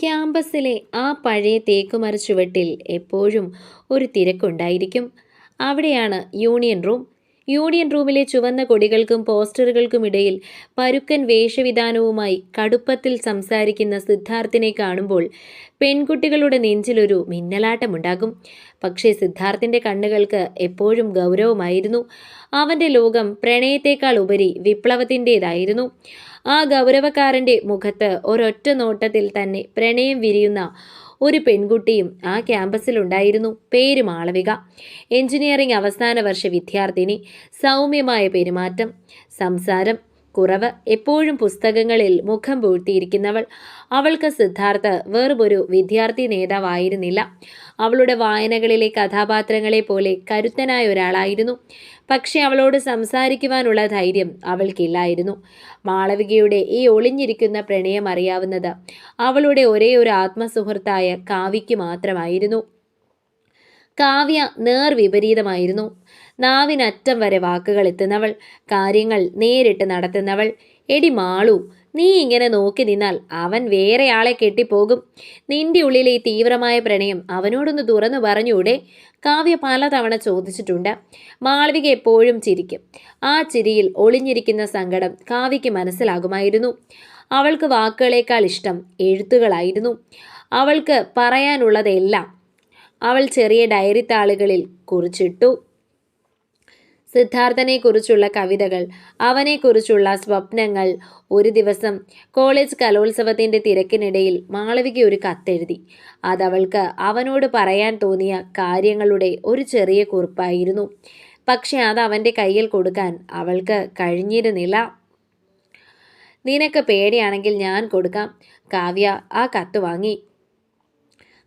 ക്യാമ്പസിലെ ആ പഴയ തേക്കുമര ചുവട്ടിൽ എപ്പോഴും ഒരു തിരക്കുണ്ടായിരിക്കും. അവിടെയാണ് യൂണിയൻ റൂം. യൂണിയൻ റൂമിലെ ചുവന്ന കൊടികൾക്കും പോസ്റ്ററുകൾക്കുമിടയിൽ പരുക്കൻ വേഷവിധാനവുമായി കടുപ്പത്തിൽ സംസാരിക്കുന്ന സിദ്ധാർത്ഥിനെ കാണുമ്പോൾ പെൺകുട്ടികളുടെ നെഞ്ചിലൊരു മിന്നലാട്ടമുണ്ടാകും. പക്ഷേ സിദ്ധാർത്ഥിന്റെ കണ്ണുകൾക്ക് എപ്പോഴും ഗൗരവമായിരുന്നു. അവന്റെ ലോകം പ്രണയത്തേക്കാൾ ഉപരി വിപ്ലവത്തിൻ്റെതായിരുന്നു. ആ ഗൗരവക്കാരൻ്റെ മുഖത്ത് ഒരൊറ്റ നോട്ടത്തിൽ തന്നെ പ്രണയം വിരിയുന്ന ഒരു പെൺകുട്ടിയും ആ ക്യാമ്പസിലുണ്ടായിരുന്നു. പേര് മാളവിക. എഞ്ചിനീയറിംഗ് അവസാന വർഷ വിദ്യാർത്ഥിനി. സൗമ്യമായ പെരുമാറ്റം, സംസാരം കുറവ്, എപ്പോഴും പുസ്തകങ്ങളിൽ മുഖം പൂഴ്ത്തിയിരിക്കുന്നവൾ. അവൾക്ക് സിദ്ധാർത്ഥ് വെറുമൊരു വിദ്യാർത്ഥി നേതാവായിരുന്നില്ല. അവളുടെ വായനകളിലെ കഥാപാത്രങ്ങളെ പോലെ കരുത്തനായ ഒരാളായിരുന്നു. പക്ഷെ അവളോട് സംസാരിക്കുവാനുള്ള ധൈര്യം അവൾക്കില്ലായിരുന്നു. മാളവികയുടെ ഈ ഒളിഞ്ഞിരിക്കുന്ന പ്രണയം അറിയാവുന്നത് അവളുടെ ഒരേ ഒരു ആത്മസുഹൃത്തായ കാവ്യയ്ക്ക് മാത്രമായിരുന്നു. കാവ്യ നേർവിപരീതമായിരുന്നു. നാവിനറ്റം വരെ വാക്കുകൾ എത്തുന്നവൾ, കാര്യങ്ങൾ നേരിട്ട് നടത്തുന്നവൾ. എടി മാളു, നീ ഇങ്ങനെ നോക്കി നിന്നാൽ അവൻ വേറെ ആളെ കെട്ടിപ്പോകും. നിന്റെ ഉള്ളിലെ ഈ തീവ്രമായ പ്രണയം അവനോടൊന്ന് തുറന്നു പറഞ്ഞൂടെ? കാവ്യ പലതവണ ചോദിച്ചിട്ടുണ്ട്. മാളവിക എപ്പോഴും ചിരിക്കും. ആ ചിരിയിൽ ഒളിഞ്ഞിരിക്കുന്ന സങ്കടം കാവ്യയ്ക്ക് മനസ്സിലാകുമായിരുന്നു. അവൾക്ക് വാക്കുകളേക്കാൾ ഇഷ്ടം എഴുത്തുകളായിരുന്നു. അവൾക്ക് പറയാനുള്ളതെല്ലാം അവൾ ചെറിയ ഡയറി താളുകളിൽ കുറിച്ചിട്ടു. സിദ്ധാർത്ഥനെക്കുറിച്ചുള്ള കവിതകൾ, അവനെക്കുറിച്ചുള്ള സ്വപ്നങ്ങൾ. ഒരു ദിവസം കോളേജ് കലോത്സവത്തിൻ്റെ തിരക്കിനിടയിൽ മാളവിക ഒരു കത്തെഴുതി. അതവൾക്ക് അവനോട് പറയാൻ തോന്നിയ കാര്യങ്ങളുടെ ഒരു ചെറിയ കുറിപ്പായിരുന്നു. പക്ഷെ അത് അവൻ്റെ കയ്യിൽ കൊടുക്കാൻ അവൾക്ക് കഴിഞ്ഞിരുന്നില്ല. നിനക്ക് പേടിയാണെങ്കിൽ ഞാൻ കൊടുക്കാം. കാവ്യ ആ കത്ത് വാങ്ങി.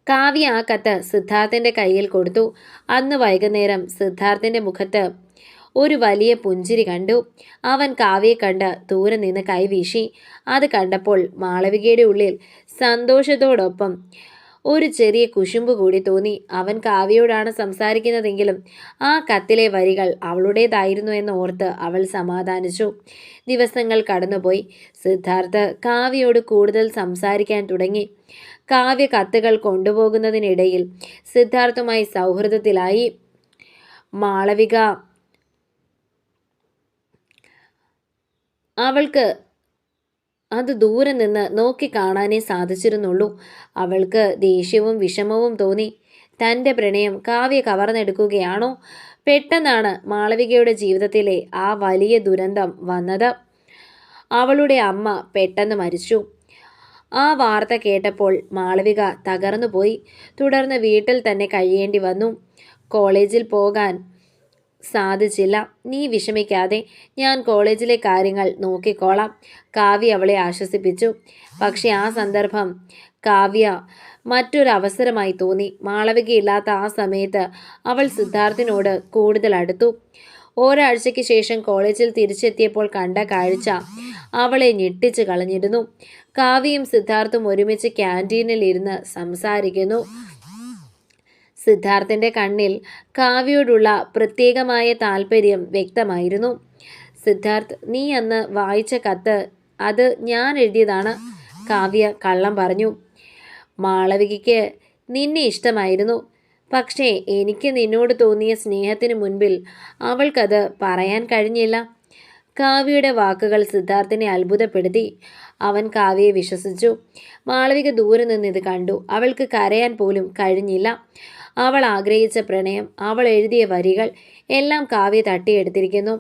കാവ്യ ആ കത്ത് സിദ്ധാർത്ഥിൻ്റെ കയ്യിൽ കൊടുത്തു. അന്ന് വൈകുന്നേരം സിദ്ധാർത്ഥിൻ്റെ മുഖത്ത് ഒരു വലിയ പുഞ്ചിരി കണ്ടു. അവൻ കാവ്യയെ കണ്ട് ദൂരെ നിന്ന് കൈവീശി. അത് കണ്ടപ്പോൾ മാളവികയുടെ ഉള്ളിൽ സന്തോഷത്തോടൊപ്പം ഒരു ചെറിയ കുശുമ്പ് കൂടി തോന്നി. അവൻ കാവ്യയോടാണ് സംസാരിക്കുന്നതെങ്കിലും ആ കത്തിലെ വരികൾ അവളുടേതായിരുന്നു എന്ന് ഓർത്ത് അവൾ സമാധാനിച്ചു. ദിവസങ്ങൾ കടന്നുപോയി. സിദ്ധാർത്ഥ് കാവ്യയോട് കൂടുതൽ സംസാരിക്കാൻ തുടങ്ങി. കാവ്യ കത്തുകൾ കൊണ്ടുപോകുന്നതിനിടയിൽ സിദ്ധാർത്ഥുമായി സൗഹൃദത്തിലായി. മാളവിക അവൾക്ക് അത് ദൂരെ നിന്ന് നോക്കി കാണാനേ സാധിച്ചിരുന്നുള്ളൂ. അവൾക്ക് ദേഷ്യവും വിഷമവും തോന്നി. തൻ്റെ പ്രണയം കാവ്യ കവർന്നെടുക്കുകയാണോ? പെട്ടെന്നാണ് മാളവികയുടെ ജീവിതത്തിലെ ആ വലിയ ദുരന്തം വന്നത്. അവളുടെ അമ്മ പെട്ടെന്ന് മരിച്ചു. ആ വാർത്ത കേട്ടപ്പോൾ മാളവിക തകർന്നുപോയി. തുടർന്ന് വീട്ടിൽ തന്നെ കഴിയേണ്ടി വന്നു. കോളേജിൽ പോകാൻ സാധിച്ചില്ല. നീ വിഷമിക്കാതെ, ഞാൻ കോളേജിലെ കാര്യങ്ങൾ നോക്കിക്കോളാം, കാവ്യ അവളെ ആശ്വസിപ്പിച്ചു. പക്ഷെ ആ സന്ദർഭം കാവ്യ മറ്റൊരവസരമായി തോന്നി. മാളവികയില്ലാത്ത ആ സമയത്ത് അവൾ സിദ്ധാർത്ഥിനോട് കൂടുതൽ അടുത്തു. ഒരാഴ്ചയ്ക്ക് ശേഷം കോളേജിൽ തിരിച്ചെത്തിയപ്പോൾ കണ്ട കാഴ്ച അവളെ ഞെട്ടിച്ചു കളഞ്ഞിരുന്നു. കാവ്യയും സിദ്ധാർത്ഥും ഒരുമിച്ച് ക്യാൻറ്റീനിൽ ഇരുന്ന് സംസാരിക്കുന്നു. സിദ്ധാർത്ഥിൻ്റെ കണ്ണിൽ കാവ്യയോടുള്ള പ്രത്യേകമായ താല്പര്യം വ്യക്തമായിരുന്നു. സിദ്ധാർത്ഥ്, നീ അന്ന് വായിച്ച കത്ത് അത് ഞാൻ എഴുതിയതാണ്, കാവ്യ കള്ളം പറഞ്ഞു. മാളവികയ്ക്ക് നിന്നെ ഇഷ്ടമായിരുന്നു. പക്ഷേ എനിക്ക് നിന്നോട് തോന്നിയ സ്നേഹത്തിന് മുൻപിൽ അവൾക്കത് പറയാൻ കഴിഞ്ഞില്ല. കാവ്യയുടെ വാക്കുകൾ സിദ്ധാർത്ഥിനെ അത്ഭുതപ്പെടുത്തി. അവൻ കാവ്യയെ വിശ്വസിച്ചു. മാളവിക ദൂരെ നിന്ന് ഇത് കണ്ടു. അവൾക്ക് കരയാൻ പോലും കഴിഞ്ഞില്ല. അവൾ ആഗ്രഹിച്ച പ്രണയം, അവൾ എഴുതിയ വരികൾ എല്ലാം കാവ്യ തട്ടിയെടുത്തിരിക്കുന്നു.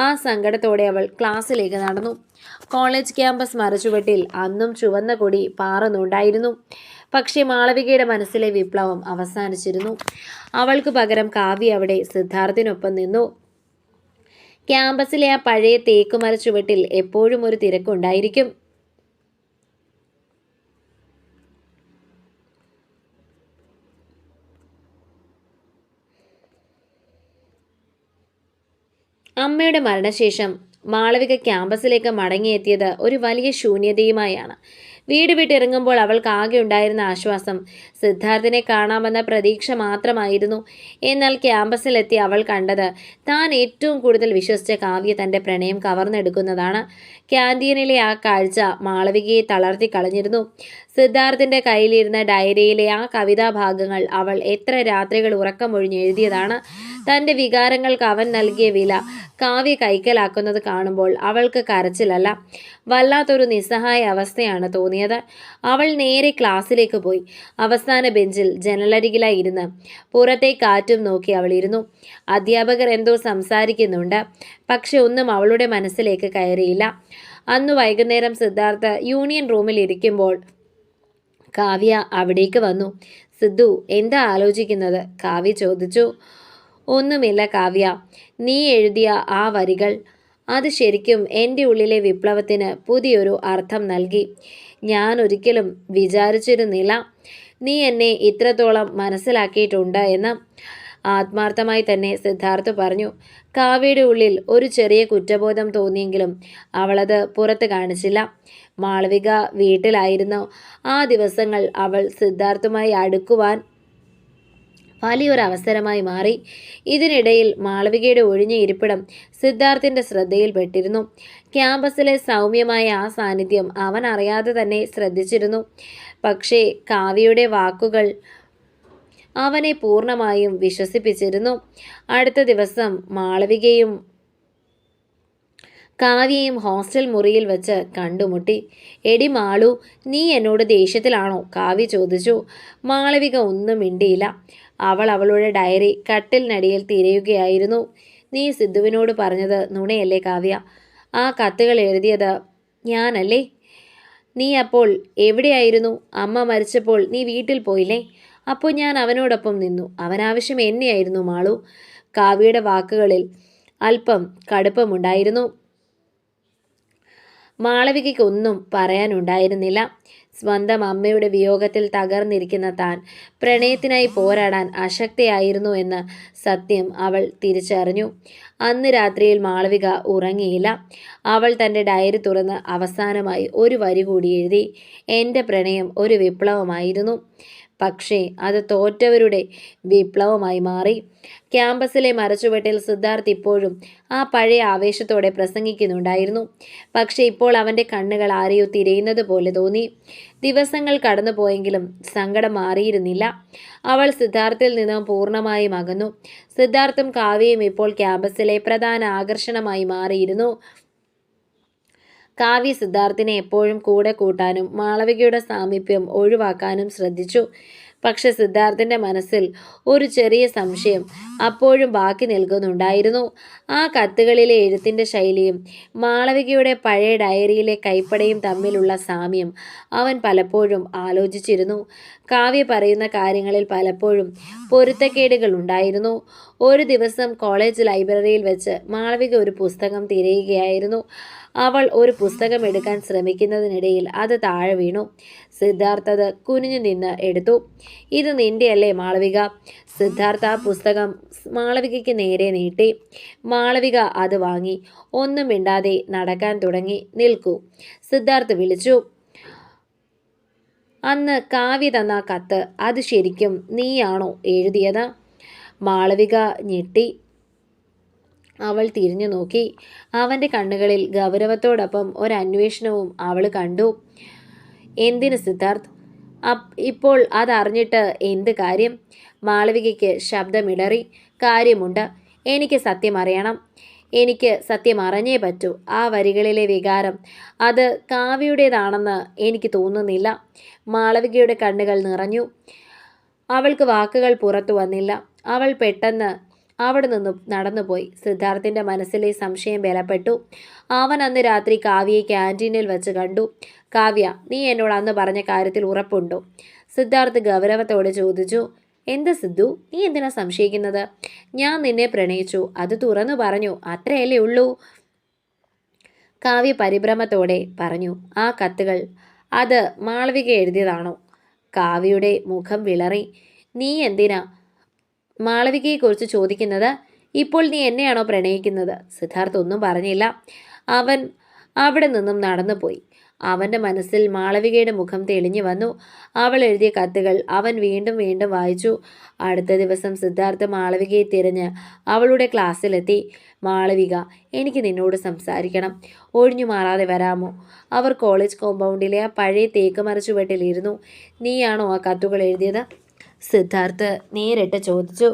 ആ സങ്കടത്തോടെ അവൾ ക്ലാസ്സിലേക്ക് നടന്നു. കോളേജ് ക്യാമ്പസ് മരച്ചുവട്ടിൽ അന്നും ചുവന്ന കൊടി പാറുന്നുണ്ടായിരുന്നു. പക്ഷേ മാളവികയുടെ മനസ്സിലെ വിപ്ലവം അവസാനിച്ചിരുന്നു. അവൾക്ക് പകരം കാവ്യ അവിടെ സിദ്ധാർത്ഥിനൊപ്പം നിന്നു. ക്യാമ്പസിലെ ആ പഴയ തേക്കുമര ചുവട്ടിൽ എപ്പോഴും ഒരു തിരക്കുണ്ടായിരിക്കും. അമ്മയുടെ മരണശേഷം മാളവിക ക്യാമ്പസിലേക്ക് മടങ്ങിയെത്തിയത് ഒരു വലിയ ശൂന്യതയുമായാണ്. വീട് വിട്ടിറങ്ങുമ്പോൾ അവൾക്ക് ആകെ ഉണ്ടായിരുന്ന ആശ്വാസം സിദ്ധാർത്ഥിനെ കാണാമെന്ന പ്രതീക്ഷ മാത്രമായിരുന്നു. എന്നാൽ ക്യാമ്പസിലെത്തി അവൾ കണ്ടത് താൻ ഏറ്റവും കൂടുതൽ വിശ്വസിച്ച കാവ്യ തൻ്റെ പ്രണയം കവർന്നെടുക്കുന്നതാണ്. ക്യാൻറ്റീനിലെ ആ കാഴ്ച മാളവികയെ തളർത്തി കളഞ്ഞിരുന്നു. സിദ്ധാർത്ഥിൻ്റെ കയ്യിലിരുന്ന ഡയറിയിലെ ആ കവിതാഭാഗങ്ങൾ അവൾ എത്ര രാത്രികൾ ഉറക്കമൊഴിഞ്ഞ് എഴുതിയതാണ്. തൻ്റെ വികാരങ്ങൾക്ക് അവൻ നൽകിയ വില കാവ്യ കൈക്കലാക്കുന്നത് കാണുമ്പോൾ അവൾക്ക് കരച്ചിലല്ല, വല്ലാത്തൊരു നിസ്സഹായ അവസ്ഥയാണ് തോന്നിയത്. അവൾ നേരെ ക്ലാസ്സിലേക്ക് പോയി. അവസാന ബെഞ്ചിൽ ജനലരികിലായി ഇരുന്ന് പുറത്തെ കാറ്റും നോക്കി അവൾ ഇരുന്നു. അധ്യാപകർ എന്തോ സംസാരിക്കുന്നുണ്ട്, പക്ഷെ ഒന്നും അവളുടെ മനസ്സിലേക്ക് കയറിയില്ല. അന്നു വൈകുന്നേരം സിദ്ധാർത്ഥ യൂണിയൻ റൂമിൽ ഇരിക്കുമ്പോൾ കാവ്യ അവിടേക്ക് വന്നു. സിദ്ധു, എന്താ ആലോചിക്കുന്നത്? കാവ്യ ചോദിച്ചു. ഒന്നുമില്ല കാവ്യ, നീ എഴുതിയ ആ വരികൾ, അത് ശരിക്കും എൻ്റെ ഉള്ളിലെ വിപ്ലവത്തിന് പുതിയൊരു അർത്ഥം നൽകി. ഞാൻ ഒരിക്കലും വിചാരിച്ചിരുന്നില്ല നീ എന്നെ ഇത്രത്തോളം മനസ്സിലാക്കിയിട്ടുണ്ട് എന്ന്. ആത്മാർത്ഥമായി തന്നെ സിദ്ധാർത്ഥ് പറഞ്ഞു. കാവ്യയുടെ ഉള്ളിൽ ഒരു ചെറിയ കുറ്റബോധം തോന്നിയെങ്കിലും അവളത് പുറത്ത് കാണിച്ചില്ല. മാളവിക വീട്ടിലായിരുന്നു ആ ദിവസങ്ങൾ അവൾ സിദ്ധാർത്ഥുമായി അടുക്കുവാൻ വലിയൊരു അവസരമായി മാറി. ഇതിനിടയിൽ മാളവികയുടെ ഒഴിഞ്ഞ ഇരിപ്പിടം സിദ്ധാർത്ഥിൻ്റെ ശ്രദ്ധയിൽപ്പെട്ടിരുന്നു. ക്യാമ്പസിലെ സൗമ്യമായ ആ സാന്നിധ്യം അവൻ അറിയാതെ തന്നെ ശ്രദ്ധിച്ചിരുന്നു. പക്ഷേ കാവ്യയുടെ വാക്കുകൾ അവനെ പൂർണ്ണമായും വിശ്വസിപ്പിച്ചിരുന്നു. അടുത്ത ദിവസം മാളവികയും കാവ്യയും ഹോസ്റ്റൽ മുറിയിൽ വെച്ച് കണ്ടുമുട്ടി. എടി മാളു, നീ എന്നോട് ദേഷ്യത്തിലാണോ? കാവ്യ ചോദിച്ചു. മാളവിക ഒന്നും മിണ്ടിയില്ല. അവൾ അവളുടെ ഡയറി കട്ടിലിനടിയിൽ തിരയുകയായിരുന്നു. നീ സിദ്ധുവിനോട് പറഞ്ഞത് നുണയല്ലേ കാവ്യ? ആ കത്തുകൾ എഴുതിയത് ഞാനല്ലേ? നീ അപ്പോൾ എവിടെയായിരുന്നു? അമ്മ മരിച്ചപ്പോൾ നീ വീട്ടിൽ പോയില്ലേ? അപ്പോൾ ഞാൻ അവനോടൊപ്പം നിന്നു. അവനാവശ്യം എന്നെയായിരുന്നു മാളു. കാവ്യയുടെ വാക്കുകളിൽ അല്പം കടുപ്പമുണ്ടായിരുന്നു. മാളവികയ്ക്കൊന്നും പറയാനുണ്ടായിരുന്നില്ല. സ്വന്തം അമ്മയുടെ വിയോഗത്തിൽ തകർന്നിരിക്കുന്ന താൻ പ്രണയത്തിനായി പോരാടാൻ അശക്തയായിരുന്നു എന്ന സത്യം അവൾ തിരിച്ചറിഞ്ഞു. അന്ന് രാത്രിയിൽ മാളവിക ഉറങ്ങിയില്ല. അവൾ തൻ്റെ ഡയറി തുറന്ന് അവസാനമായി ഒരു വരി കൂടി എഴുതി. എൻ്റെ പ്രണയം ഒരു വിപ്ലവമായിരുന്നു, പക്ഷേ അത് തോറ്റവരുടെ വിപ്ലവമായി മാറി. ക്യാമ്പസിലെ മരച്ചുവട്ടിൽ സിദ്ധാർത്ഥ് ഇപ്പോഴും ആ പഴയ ആവേശത്തോടെ പ്രസംഗിക്കുന്നുണ്ടായിരുന്നു. പക്ഷേ ഇപ്പോൾ അവൻ്റെ കണ്ണുകൾ ആരെയോ തിരയുന്നത് പോലെ തോന്നി. ദിവസങ്ങൾ കടന്നുപോയെങ്കിലും സങ്കടം മാറിയിരുന്നില്ല. അവൾ സിദ്ധാർത്ഥിൽ നിന്നും പൂർണ്ണമായും അകന്നു. സിദ്ധാർത്ഥും കാവ്യയും ഇപ്പോൾ ക്യാമ്പസിലെ പ്രധാന ആകർഷണമായി മാറിയിരുന്നു. കാവ്യ സിദ്ധാർത്ഥിനെ എപ്പോഴും കൂടെ കൂട്ടാനും മാളവികയുടെ സാമീപ്യം ഒഴിവാക്കാനും ശ്രദ്ധിച്ചു. പക്ഷെ സിദ്ധാർത്ഥിൻ്റെ മനസ്സിൽ ഒരു ചെറിയ സംശയം അപ്പോഴും ബാക്കി നിൽക്കുന്നുണ്ടായിരുന്നു. ആ കത്തുകളിലെ എഴുത്തിൻ്റെ ശൈലിയും മാളവികയുടെ പഴയ ഡയറിയിലെ കൈപ്പടയും തമ്മിലുള്ള സാമ്യം അവൻ പലപ്പോഴും ആലോചിച്ചിരുന്നു. കാവ്യ പറയുന്ന കാര്യങ്ങളിൽ പലപ്പോഴും പൊരുത്തക്കേടുകൾ ഉണ്ടായിരുന്നു. ഒരു ദിവസം കോളേജ് ലൈബ്രറിയിൽ വെച്ച് മാളവിക ഒരു പുസ്തകം തിരയുകയായിരുന്നു. അവൾ ഒരു പുസ്തകം എടുക്കാൻ ശ്രമിക്കുന്നതിനിടയിൽ അത് താഴെ വീണു. സിദ്ധാർത്ഥ് അത് കുനിഞ്ഞു നിന്ന് എടുത്തു. ഇത് നിന്റെയല്ലേ മാളവിക? സിദ്ധാർത്ഥ ആ പുസ്തകം മാളവികയ്ക്ക് നേരെ നീട്ടി. മാളവിക അത് വാങ്ങി ഒന്നും മിണ്ടാതെ നടക്കാൻ തുടങ്ങി. നിൽക്കൂ, സിദ്ധാർത്ഥ് വിളിച്ചു. അന്ന് കാവ്യ തന്ന കത്ത് അത് ശരിക്കും നീയാണോ എഴുതിയത്? മാളവിക ഞെട്ടി. അവൾ തിരിഞ്ഞു നോക്കി. അവൻ്റെ കണ്ണുകളിൽ ഗൗരവത്തോടൊപ്പം ഒരന്വേഷണവും അവൾ കണ്ടു. എന്തിന് സിദ്ധാർത്ഥ്? ഇപ്പോൾ അതറിഞ്ഞിട്ട് എന്ത് കാര്യം? മാളവികയ്ക്ക് ശബ്ദമിടറി. കാര്യമുണ്ട്, എനിക്ക് സത്യം അറിയണം. എനിക്ക് സത്യം അറിഞ്ഞേ പറ്റൂ. ആ വരികളിലെ വികാരം അത് കാവ്യയുടേതാണെന്ന് എനിക്ക് തോന്നുന്നില്ല. മാളവികയുടെ കണ്ണുകൾ നിറഞ്ഞു. അവൾക്ക് വാക്കുകൾ പുറത്തു വന്നില്ല. അവൾ പെട്ടെന്ന് അവിടെ നിന്നും നടന്നുപോയി. സിദ്ധാർത്ഥിൻ്റെ മനസ്സിലെ സംശയം ബലപ്പെട്ടു. അവൻ അന്ന് രാത്രി കാവ്യയെ ക്യാൻറ്റീനിൽ വെച്ച് കണ്ടു. കാവ്യ, നീ എന്നോട് അന്ന് പറഞ്ഞ കാര്യത്തിൽ ഉറപ്പുണ്ടോ? സിദ്ധാർത്ഥ് ഗൗരവത്തോടെ ചോദിച്ചു. എന്താ സിദ്ധു, നീ എന്തിനാ സംശയിക്കുന്നത്? ഞാൻ നിന്നെ പ്രണയിച്ചു, അത് തുറന്നു പറഞ്ഞു, അത്രയല്ലേ ഉള്ളൂ. കാവ്യ പരിഭ്രമത്തോടെ പറഞ്ഞു. ആ കത്തുകൾ അത് മാളവിക എഴുതിയതാണോ? കാവ്യയുടെ മുഖം വിളറി. നീ എന്തിനാ മാളവികയെക്കുറിച്ച് ചോദിക്കുന്നത്? ഇപ്പോൾ നീ എന്നെയാണോ പ്രണയിക്കുന്നത്? സിദ്ധാർത്ഥ് ഒന്നും പറഞ്ഞില്ല. അവൻ അവിടെ നിന്നും നടന്നുപോയി. അവൻ്റെ മനസ്സിൽ മാളവികയുടെ മുഖം തെളിഞ്ഞു വന്നു. അവൾ എഴുതിയ കത്തുകൾ അവൻ വീണ്ടും വീണ്ടും വായിച്ചു. അടുത്ത ദിവസം സിദ്ധാർത്ഥ് മാളവികയെ തിരഞ്ഞ് അവളുടെ ക്ലാസ്സിലെത്തി. മാളവിക, എനിക്ക് നിന്നോട് സംസാരിക്കണം. ഒഴിഞ്ഞു മാറാതെ വരാമോ? അവർ കോളേജ് കോമ്പൗണ്ടിലെ ആ പഴയ തേക്കുമര ചുവട്ടിലിരുന്നു. നീയാണോ ആ കത്തുകൾ എഴുതിയത്? സിദ്ധാർത്ഥ് നേരിട്ട് ചോദിച്ചു.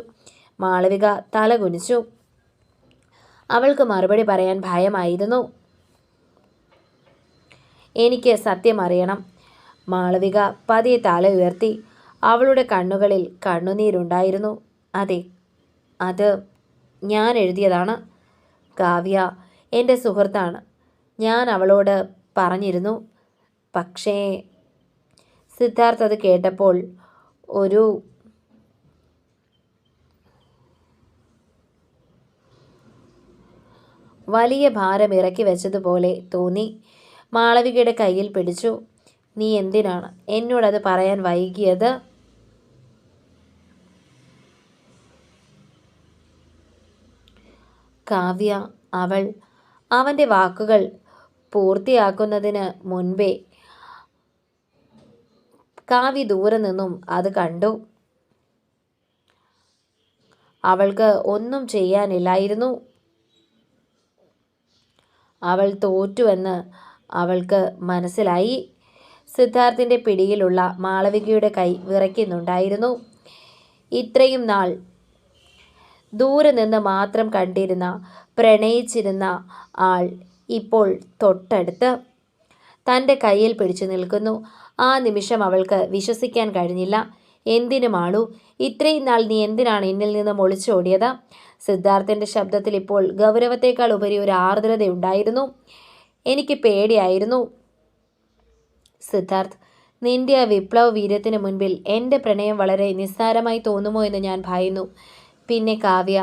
മാളവിക തല കുനിച്ചു. അവൾക്ക് മറുപടി പറയാൻ ഭയമായിരുന്നു. എനിക്ക് സത്യം അറിയണം. മാളവിക പതിയെ തല ഉയർത്തി. അവളുടെ കണ്ണുകളിൽ കണ്ണുനീരുണ്ടായിരുന്നു. അതെ, അത് ഞാൻ എഴുതിയതാണ്. കാവ്യ എൻ്റെ സുഹൃത്താണ്. ഞാൻ അവളോട് പറഞ്ഞിരുന്നു. പക്ഷേ സിദ്ധാർത്ഥ് അത് കേട്ടപ്പോൾ ഒരു വലിയ ഭാരം ഇറക്കി വെച്ചതുപോലെ തോന്നി. മാളവികയുടെ കയ്യിൽ പിടിച്ചു. നീ എന്തിനാണ് എന്നോടത് പറയാൻ വൈകിയത്? കാവ്യ, അവൻ്റെ വാക്കുകൾ പൂർത്തിയാക്കുന്നതിന് മുൻപേ കാവ്യ ദൂരെ നിന്നും അത് കണ്ടു. അവൾക്ക് ഒന്നും ചെയ്യാനില്ലായിരുന്നു. അവൾ തോറ്റുവെന്ന് അവൾക്ക് മനസ്സിലായി. സിദ്ധാർത്ഥിൻ്റെ പിടിയിലുള്ള മാളവികയുടെ കൈ വിറയ്ക്കുന്നുണ്ടായിരുന്നു. ഇത്രയും നാൾ ദൂരെ നിന്ന് മാത്രം കണ്ടിരുന്ന, പ്രണയിച്ചിരുന്ന ആൾ ഇപ്പോൾ തൊട്ടടുത്ത് തൻ്റെ കയ്യിൽ പിടിച്ചു നിൽക്കുന്നു. ആ നിമിഷം അവൾക്ക് വിശ്വസിക്കാൻ കഴിഞ്ഞില്ല. എന്തിനു മാളു, ഇത്രയും നാൾ നീ എന്തിനാണ് എന്നിൽ നിന്ന് ഒളിച്ചോടിയത്? സിദ്ധാർത്ഥിൻ്റെ ശബ്ദത്തിൽ ഇപ്പോൾ ഗൗരവത്തേക്കാൾ ഉപരി ഒരു ആർദ്രതയുണ്ടായിരുന്നു. എനിക്ക് പേടിയായിരുന്നു സിദ്ധാർത്ഥ്. നിന്റെ ആ വിപ്ലവ വീര്യത്തിന് മുൻപിൽ എൻ്റെ പ്രണയം വളരെ നിസ്സാരമായി തോന്നുമോ എന്ന് ഞാൻ ഭയന്നു. പിന്നെ കാവ്യ.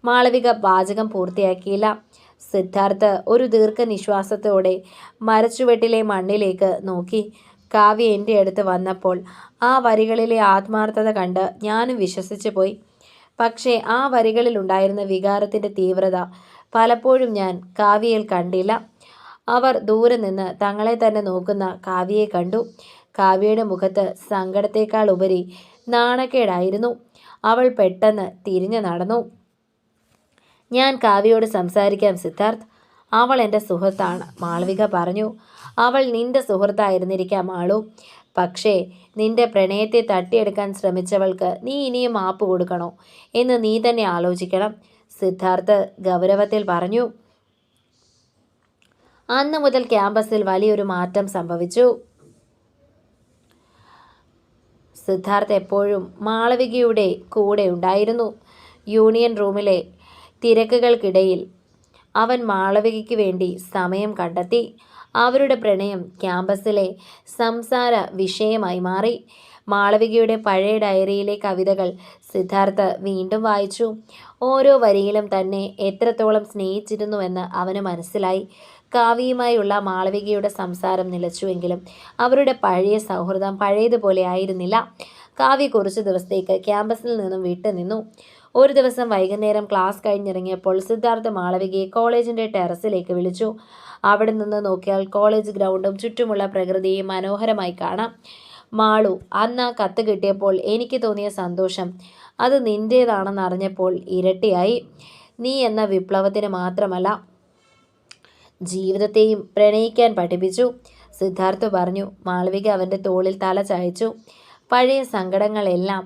മാളവിക വാചകം പൂർത്തിയാക്കിയില്ല. സിദ്ധാർത്ഥ് ഒരു ദീർഘനിശ്വാസത്തോടെ മരച്ചുവെട്ടിലെ മണ്ണിലേക്ക് നോക്കി. കാവ്യ എൻ്റെ അടുത്ത് വന്നപ്പോൾ ആ വരികളിലെ ആത്മാർത്ഥത കണ്ട് ഞാനും വിശ്വസിച്ചു പോയി. പക്ഷേ ആ വരികളിലുണ്ടായിരുന്ന വികാരത്തിൻ്റെ തീവ്രത പലപ്പോഴും ഞാൻ കാവ്യയിൽ കണ്ടില്ല. അവർ ദൂരെ നിന്ന് തങ്ങളെ തന്നെ നോക്കുന്ന കാവ്യയെ കണ്ടു. കാവ്യയുടെ മുഖത്ത് സങ്കടത്തേക്കാൾ ഉപരി നാണക്കേടായിരുന്നു. അവൾ പെട്ടെന്ന് തിരിഞ്ഞു നടന്നു. ഞാൻ കാവ്യയോട് സംസാരിക്കാം സിദ്ധാർത്ഥ്. അവൾ എൻ്റെ സുഹൃത്താണ്, മാളവിക പറഞ്ഞു. അവൾ നിന്റെ സുഹൃത്തായിരുന്നിരിക്കാം മാളു. പക്ഷേ നിന്റെ പ്രണയത്തെ തട്ടിയെടുക്കാൻ ശ്രമിച്ചവൾക്ക് നീ ഇനിയും മാപ്പ് കൊടുക്കണോ എന്ന് നീ തന്നെ ആലോചിക്കണം, സിദ്ധാർത്ഥ് ഗൗരവത്തിൽ പറഞ്ഞു. അന്ന് മുതൽ ക്യാമ്പസിൽ വലിയൊരു മാറ്റം സംഭവിച്ചു. സിദ്ധാർത്ഥ് എപ്പോഴും മാളവികയുടെ കൂടെ ഉണ്ടായിരുന്നു. യൂണിയൻ റൂമിലെ തിരക്കുകൾക്കിടയിൽ അവൻ മാളവികയ്ക്ക് വേണ്ടി സമയം കണ്ടെത്തി. അവരുടെ പ്രണയം ക്യാമ്പസിലെ സംസാര വിഷയമായി മാറി. മാളവികയുടെ പഴയ ഡയറിയിലെ കവിതകൾ സിദ്ധാർത്ഥ് വീണ്ടും വായിച്ചു. ഓരോ വരിയിലും തന്നെ എത്രത്തോളം സ്നേഹിച്ചിരുന്നുവെന്ന് അവന് മനസ്സിലായി. കാവ്യയുമായുള്ള മാളവികയുടെ സംസാരം നിലച്ചുവെങ്കിലും അവരുടെ പഴയ സൗഹൃദം പഴയതുപോലെ ആയിരുന്നില്ല. കാവ്യ കുറച്ച് ദിവസത്തേക്ക് ക്യാമ്പസിൽ നിന്നും വിട്ടുനിന്നു. ഒരു ദിവസം വൈകുന്നേരം ക്ലാസ് കഴിഞ്ഞിറങ്ങിയപ്പോൾ സിദ്ധാർത്ഥ് മാളവികയെ കോളേജിൻ്റെ ടെറസിലേക്ക് വിളിച്ചു. അവിടെ നിന്ന് നോക്കിയാൽ കോളേജ് ഗ്രൗണ്ടും ചുറ്റുമുള്ള പ്രകൃതിയും മനോഹരമായി കാണാം. മാളു, അന്ന് ആ കത്ത് കിട്ടിയപ്പോൾ എനിക്ക് തോന്നിയ സന്തോഷം അത് നിൻ്റേതാണെന്ന് അറിഞ്ഞപ്പോൾ ഇരട്ടിയായി. നീ എന്ന വിപ്ലവത്തിന് മാത്രമല്ല, ജീവിതത്തെയും പ്രണയിക്കാൻ പഠിപ്പിച്ചു, സിദ്ധാർത്ഥ് പറഞ്ഞു. മാളവിക അവൻ്റെ തോളിൽ തല ചായച്ചു. പഴയ സങ്കടങ്ങളെല്ലാം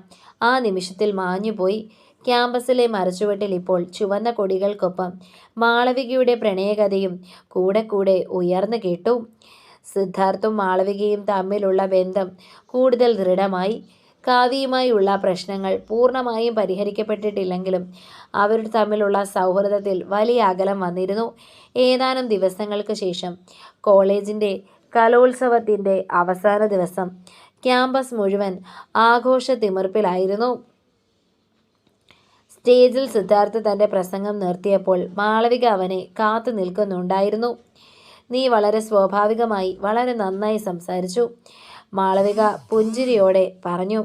ആ നിമിഷത്തിൽ മാഞ്ഞുപോയി. ക്യാമ്പസിലെ മരച്ചുവട്ടിൽ ഇപ്പോൾ ചുവന്ന കൊടികൾക്കൊപ്പം മാളവികയുടെ പ്രണയകഥയും കൂടെ കൂടെ ഉയർന്നു കേട്ടു. സിദ്ധാർത്ഥും മാളവികയും തമ്മിലുള്ള ബന്ധം കൂടുതൽ ദൃഢമായി. കാവ്യയുമായുള്ള പ്രശ്നങ്ങൾ പൂർണ്ണമായും പരിഹരിക്കപ്പെട്ടിട്ടില്ലെങ്കിലും അവർ തമ്മിലുള്ള സൗഹൃദത്തിൽ വലിയ അകലം വന്നിരുന്നു. ഏതാനും ദിവസങ്ങൾക്ക് ശേഷം കോളേജിൻ്റെ കലോത്സവത്തിൻ്റെ അവസാന ദിവസം ക്യാമ്പസ് മുഴുവൻ ആഘോഷ തിമിർപ്പിലായിരുന്നു. സ്റ്റേജിൽ സിദ്ധാർത്ഥ് തൻ്റെ പ്രസംഗം നിർത്തിയപ്പോൾ മാളവിക അവനെ കാത്തു നിൽക്കുന്നുണ്ടായിരുന്നു. നീ വളരെ സ്വാഭാവികമായി വളരെ നന്നായി സംസാരിച്ചു, മാളവിക പുഞ്ചിരിയോടെ പറഞ്ഞു.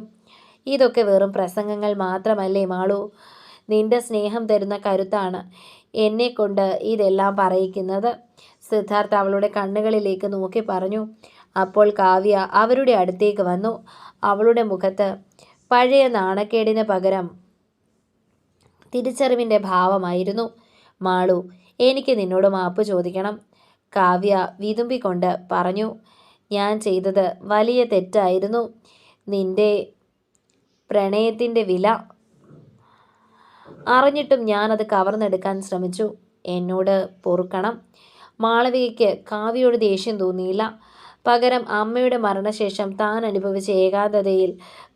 ഇതൊക്കെ വെറും പ്രസംഗങ്ങൾ മാത്രമല്ലേ മാളു. നിന്റെ സ്നേഹം തരുന്ന കരുത്താണ് എന്നെക്കൊണ്ട് ഇതെല്ലാം പറയിക്കുന്നത്, സിദ്ധാർത്ഥ് അവളുടെ കണ്ണുകളിലേക്ക് നോക്കി പറഞ്ഞു. അപ്പോൾ കാവ്യ അവരുടെ അടുത്തേക്ക് വന്നു. അവളുടെ മുഖത്ത് പഴയ നാണക്കേടിന് പകരം തിരിച്ചറിവിൻ്റെ ഭാവമായിരുന്നു. മാളു, എനിക്ക് നിന്നോട് മാപ്പ് ചോദിക്കണം, കാവ്യ വിതുമ്പിക്കൊണ്ട് പറഞ്ഞു. ഞാൻ ചെയ്തത് വലിയ തെറ്റായിരുന്നു. നിന്റെ പ്രണയത്തിൻ്റെ വില അറിഞ്ഞിട്ടും ഞാനത് കവർന്നെടുക്കാൻ ശ്രമിച്ചു. എന്നോട് പൊറുക്കണം. മാളവികയ്ക്ക് കാവ്യയോട് ദേഷ്യം തോന്നിയില്ല. പകരം അമ്മയുടെ മരണശേഷം താൻ അനുഭവിച്ച ഏകാന്തതയിൽ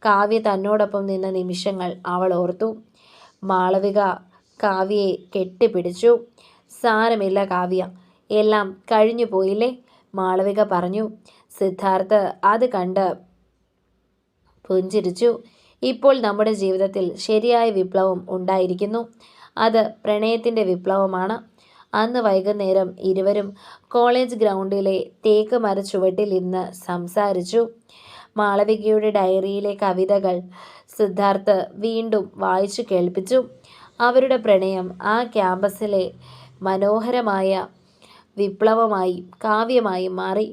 കാവ്യ തന്നോടൊപ്പം നിന്ന നിമിഷങ്ങൾ അവൾ ഓർത്തു. മാളവിക കാവ്യയെ കെട്ടിപ്പിടിച്ചു. സാരമില്ല കാവ്യ, എല്ലാം കഴിഞ്ഞു പോയില്ലേ, മാളവിക പറഞ്ഞു. സിദ്ധാർത്ഥ് അത് കണ്ട് പുഞ്ചിരിച്ചു. ഇപ്പോൾ നമ്മുടെ ജീവിതത്തിൽ ശരിയായ വിപ്ലവം ഉണ്ടായിരിക്കുന്നു. അത് പ്രണയത്തിൻ്റെ വിപ്ലവമാണ്. അന്ന് വൈകുന്നേരം ഇരുവരും കോളേജ് ഗ്രൗണ്ടിലെ തേക്ക് മരച്ചുവട്ടിലിരുന്ന് സംസാരിച്ചു. മാളവികയുടെ ഡയറിയിലെ കവിതകൾ സിദ്ധാർത്ഥ് വീണ്ടും വായിച്ചു കേൾപ്പിച്ചു. അവരുടെ പ്രണയം ആ ക്യാമ്പസിലെ മനോഹരമായ വിപ്ലവമായി കാവ്യമായി മാറി.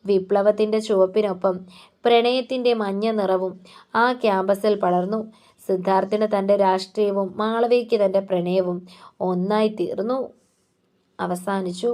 വിപ്ലവത്തിൻ്റെ ചുവപ്പിനൊപ്പം പ്രണയത്തിൻ്റെ മഞ്ഞ നിറവും ആ ക്യാമ്പസിൽ പടർന്നു. സിദ്ധാർത്ഥിന് തൻ്റെ രാഷ്ട്രീയവും മാളവികയ്ക്ക് തൻ്റെ പ്രണയവും ഒന്നായി തീർന്നു. അവസാനിച്ചു.